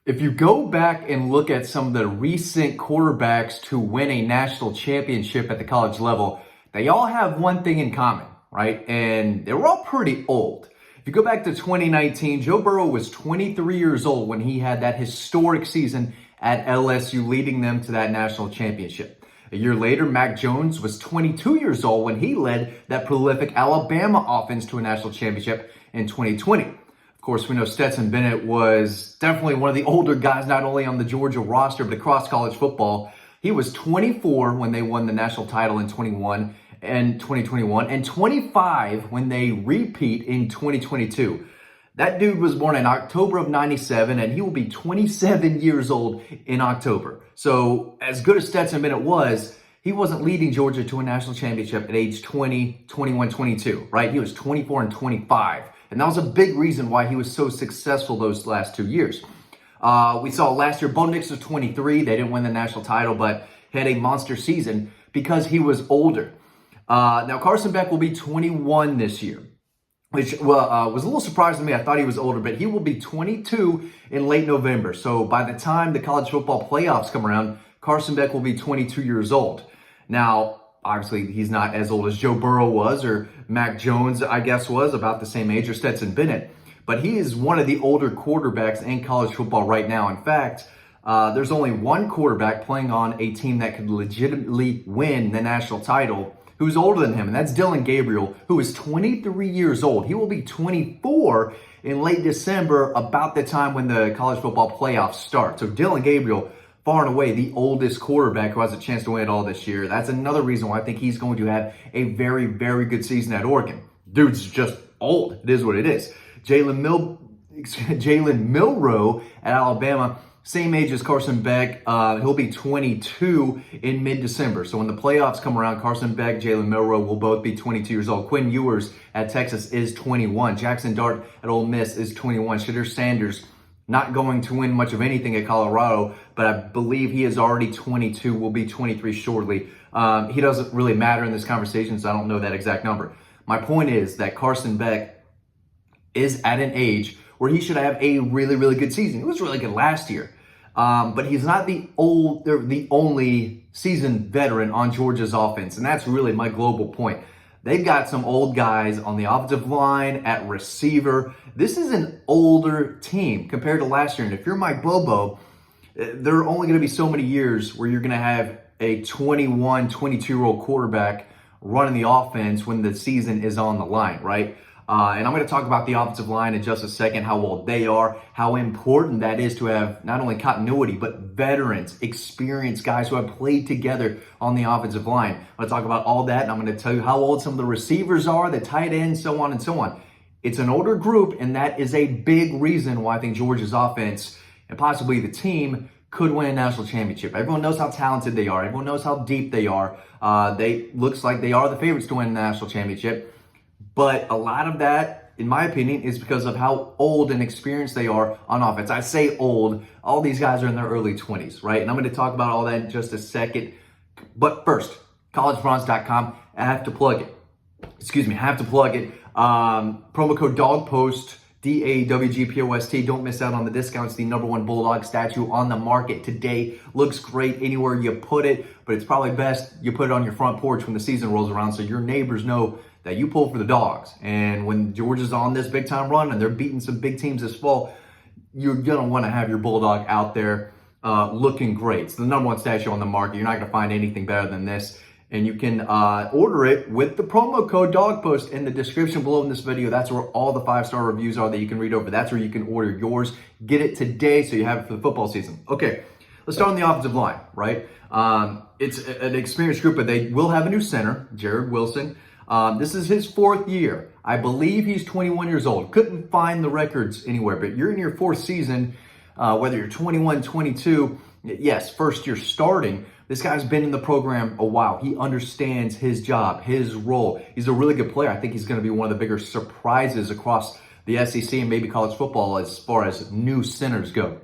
If you go back and look at some of the recent quarterbacks to win a national championship at the college level, they all have one thing in common, right? And they were all pretty old. If you go back to 2019, Joe Burrow was 23 years old when he had that historic season at LSU, leading them to that national championship. A year later, Mac Jones was 22 years old when he led that prolific Alabama offense to a national championship in 2020. Of course, we know Stetson Bennett was definitely one of the older guys, not only on the Georgia roster, but across college football. He was 24 when they won the national title in 2021 and 25 when they repeat in 2022. That dude was born in October of 97, and he will be 27 years old in October. So as good as Stetson Bennett was, he wasn't leading Georgia to a national championship at age 20, 21, 22, right? He was 24 and 25. And that was a big reason why he was so successful those last 2 years. We saw last year, Bo Nix was 23. They didn't win the national title, but had a monster season because he was older. Now, Carson Beck will be 21 this year, which was a little surprising to me. I thought he was older, but he will be 22 in late November. So by the time the college football playoffs come around, Carson Beck will be 22 years old. Now, obviously, he's not as old as Joe Burrow was, or Mac Jones, I guess, was about the same age, or Stetson Bennett. But he is one of the older quarterbacks in college football right now. In fact, there's only one quarterback playing on a team that could legitimately win the national title who's older than him, and that's Dillon Gabriel, who is 23 years old. He will be 24 in late December, about the time when the college football playoffs start. So Dillon Gabriel, far and away the oldest quarterback who has a chance to win it all this year. That's another reason why I think he's going to have a very, very good season at Oregon. Dude's just old. It is what it is. Jalen Milroe at Alabama, same age as Carson Beck. He'll be 22 in mid-December. So when the playoffs come around, Carson Beck, Jalen Milroe will both be 22 years old. Quinn Ewers at Texas is 21. Jackson Dart at Ole Miss is 21. Shedeur Sanders, not going to win much of anything at Colorado, but I believe he is already 22, will be 23 shortly. He doesn't really matter in this conversation, so I don't know that exact number. My point is that Carson Beck is at an age where he should have a really, really good season. He was really good last year. But he's not the only seasoned veteran on Georgia's offense, and that's really my global point. They've got some old guys on the offensive line, at receiver. This is an older team compared to last year, and if you're Mike Bobo, there are only going to be so many years where you're going to have a 21, 22-year-old quarterback running the offense when the season is on the line, right? And I'm going to talk about the offensive line in just a second, how old they are, how important that is to have not only continuity, but veterans, experienced guys who have played together on the offensive line. I'm going to talk about all that, and I'm going to tell you how old some of the receivers are, the tight ends, so on and so on. It's an older group, and that is a big reason why I think Georgia's offense, and possibly the team, could win a national championship. Everyone knows how talented they are. Everyone knows how deep they are. Looks like they are the favorites to win the national championship. But a lot of that, in my opinion, is because of how old and experienced they are on offense. I say old. All these guys are in their early 20s, right? And I'm going to talk about all that in just a second. But first, collegebronze.com. I have to plug it. Promo code DAWGPOST, DAWGPOST. Don't miss out on the discounts. The #1 Bulldog statue on the market today. Looks great anywhere you put it, but it's probably best you put it on your front porch when the season rolls around so your neighbors know that you pull for the Dogs. And when Georgia's on this big time run and they're beating some big teams this fall, you're going to want to have your Bulldog out there looking great. It's the #1 statue on the market. You're not going to find anything better than this. And you can order it with the promo code DAWGPOST in the description below in this video. That's where all the 5-star reviews are that you can read over. That's where you can order yours. Get it today so you have it for the football season. Okay, let's start on the offensive line, right? It's an experienced group, but they will have a new center, Jared Wilson. This is his 4th year. I believe he's 21 years old. Couldn't find the records anywhere, but you're in your 4th season, whether you're 21, 22, yes, first year starting. This guy's been in the program a while. He understands his job, his role. He's a really good player. I think he's going to be one of the bigger surprises across the SEC and maybe college football as far as new centers go.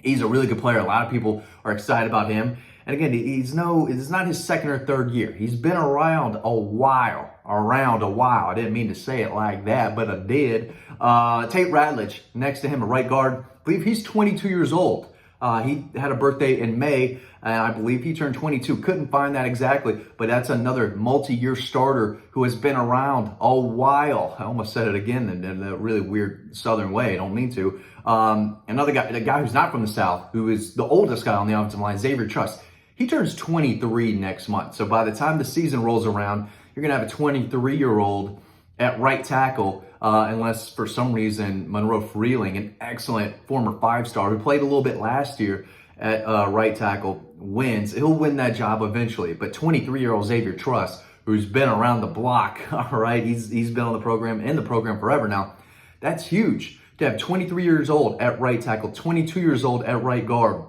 He's a really good player. A lot of people are excited about him. And again, it's not his 2nd or 3rd year. He's been around a while. I didn't mean to say it like that, but I did. Tate Ratledge next to him, a right guard. believe he's 22 years old. He had a birthday in May, and I believe he turned 22. Couldn't find that exactly, but that's another multi-year starter who has been around a while. I almost said it again in a really weird Southern way. I don't mean to. Another guy, a guy who's not from the South, who is the oldest guy on the offensive line, Xavier Truss. He turns 23 next month. So by the time the season rolls around, you're going to have a 23-year-old at right tackle, unless for some reason Monroe Freeling, an excellent former 5-star who played a little bit last year at right tackle, wins. He'll win that job eventually. But 23-year-old Xavier Truss, who's been around the block, all right, he's been on the program, in the program forever now. That's huge to have 23 years old at right tackle, 22 years old at right guard,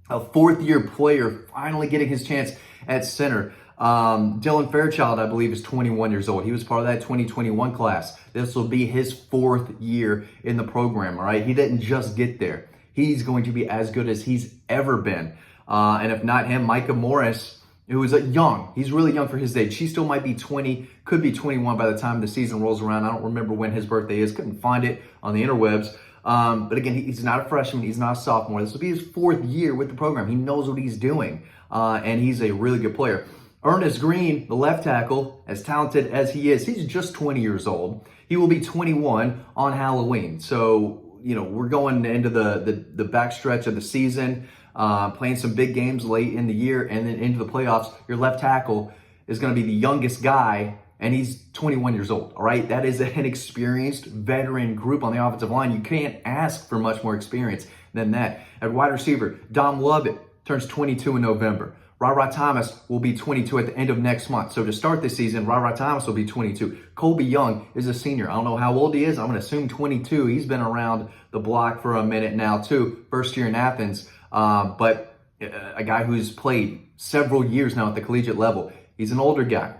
a fourth-year player finally getting his chance at center. Dylan Fairchild, I believe, is 21 years old. He was part of that 2021 class. This will be his 4th year in the program, all right? He didn't just get there. He's going to be as good as he's ever been. And if not him, Micah Morris, who is young. He's really young for his age. He still might be 20, could be 21 by the time the season rolls around. I don't remember when his birthday is. Couldn't find it on the interwebs. But again, he's not a freshman. He's not a sophomore. This will be his 4th year with the program. He knows what he's doing. And he's a really good player. Ernest Green, the left tackle, as talented as he is, he's just 20 years old. He will be 21 on Halloween. So, you know, we're going into the backstretch of the season, playing some big games late in the year and then into the playoffs. Your left tackle is going to be the youngest guy, and he's 21 years old, all right? That is an experienced veteran group on the offensive line. You can't ask for much more experience than that. At wide receiver, Dom Lovett turns 22 in November. Ra Thomas will be 22 at the end of next month. So to start this season, Ra Thomas will be 22. Colby Young is a senior. I don't know how old he is. I'm going to assume 22. He's been around the block for a minute now, too. First year in Athens. But a guy who's played several years now at the collegiate level. He's an older guy.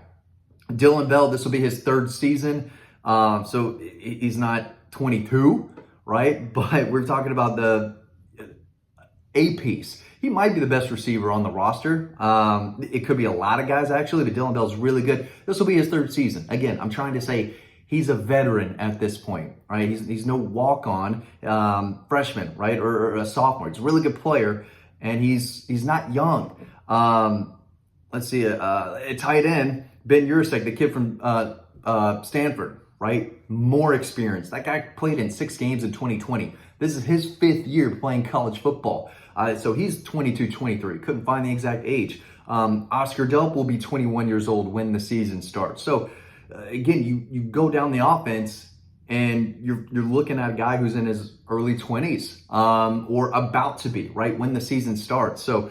Dylan Bell, this will be his 3rd season. So he's not 22, right? But we're talking about the A-piece. He might be the best receiver on the roster. It could be a lot of guys, actually, but Dylan Bell's really good. This will be his 3rd season. Again, I'm trying to say he's a veteran at this point, right? He's no walk-on freshman, right, or a sophomore. He's a really good player, and he's not young. Let's see, a tight end, Ben Yursek, the kid from Stanford, right? More experience. That guy played in 6 games in 2020. This is his 5th year playing college football. So he's 22, 23. Couldn't find the exact age. Oscar Delp will be 21 years old when the season starts. So again, you go down the offense and you're looking at a guy who's in his early 20s or about to be, right, when the season starts. So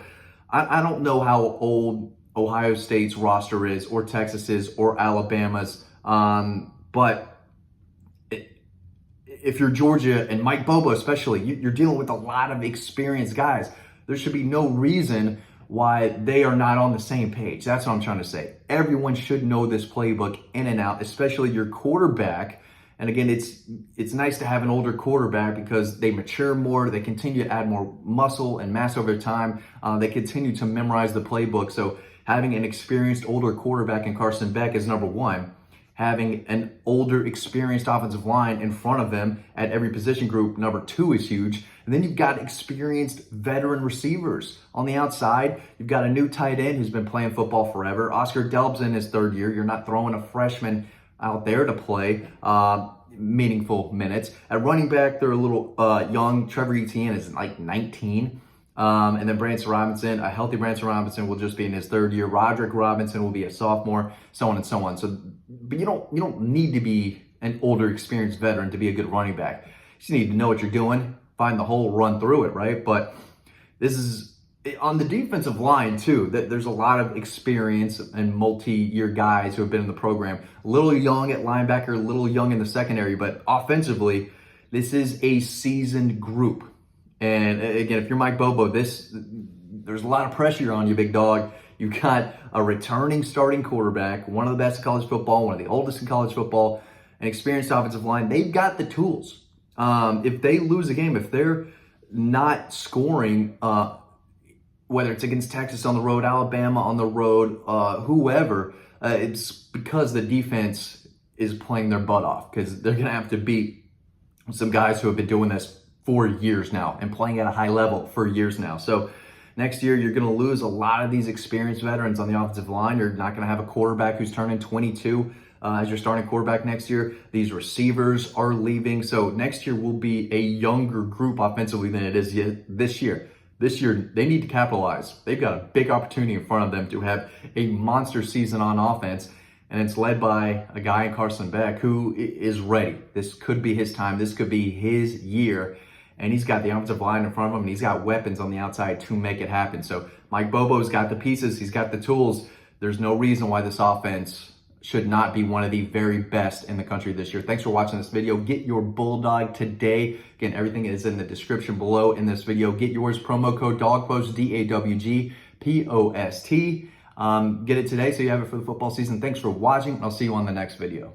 I don't know how old Ohio State's roster is, or Texas's, or Alabama's, but if you're Georgia and Mike Bobo especially, you're dealing with a lot of experienced guys. There should be no reason why they are not on the same page. That's what I'm trying to say. Everyone should know this playbook in and out, especially your quarterback. And again, it's nice to have an older quarterback because they mature more. They continue to add more muscle and mass over time. They continue to memorize the playbook. So having an experienced older quarterback in Carson Beck is number one. Having an older, experienced offensive line in front of them at every position group, number 2, is huge. And then you've got experienced veteran receivers. On the outside, you've got a new tight end who's been playing football forever. Oscar Delp's in his 3rd year. You're not throwing a freshman out there to play meaningful minutes. At running back, they're a little young. Trevor Etienne is like 19. And then Branson Robinson, a healthy Branson Robinson, will just be in his 3rd year. Roderick Robinson will be a sophomore, so on and so on. So, but you don't need to be an older, experienced veteran to be a good running back. You just need to know what you're doing, find the hole, run through it, right? But this is on the defensive line too. That there's a lot of experience and multi-year guys who have been in the program. A little young at linebacker, a little young in the secondary, but offensively, this is a seasoned group. And again, if you're Mike Bobo, there's a lot of pressure on you, big dog. You've got a returning starting quarterback, one of the best in college football, one of the oldest in college football, an experienced offensive line. They've got the tools. If they lose a game, if they're not scoring, whether it's against Texas on the road, Alabama on the road, whoever, it's because the defense is playing their butt off, because they're going to have to beat some guys who have been doing this for years now and playing at a high level for years now. So next year, you're going to lose a lot of these experienced veterans on the offensive line. You're not going to have a quarterback who's turning 22 as your starting quarterback next year. These receivers are leaving. So next year will be a younger group offensively than it is this year. This year, they need to capitalize. They've got a big opportunity in front of them to have a monster season on offense. And it's led by a guy in Carson Beck who is ready. This could be his time. This could be his year. And he's got the offensive line in front of him, and he's got weapons on the outside to make it happen. So Mike Bobo's got the pieces. He's got the tools. There's no reason why this offense should not be one of the very best in the country this year. Thanks for watching this video. Get your Bulldog today. Again, everything is in the description below in this video. Get yours. Promo code DAWGPOST, DAWGPOST. Get it today so you have it for the football season. Thanks for watching. I'll see you on the next video.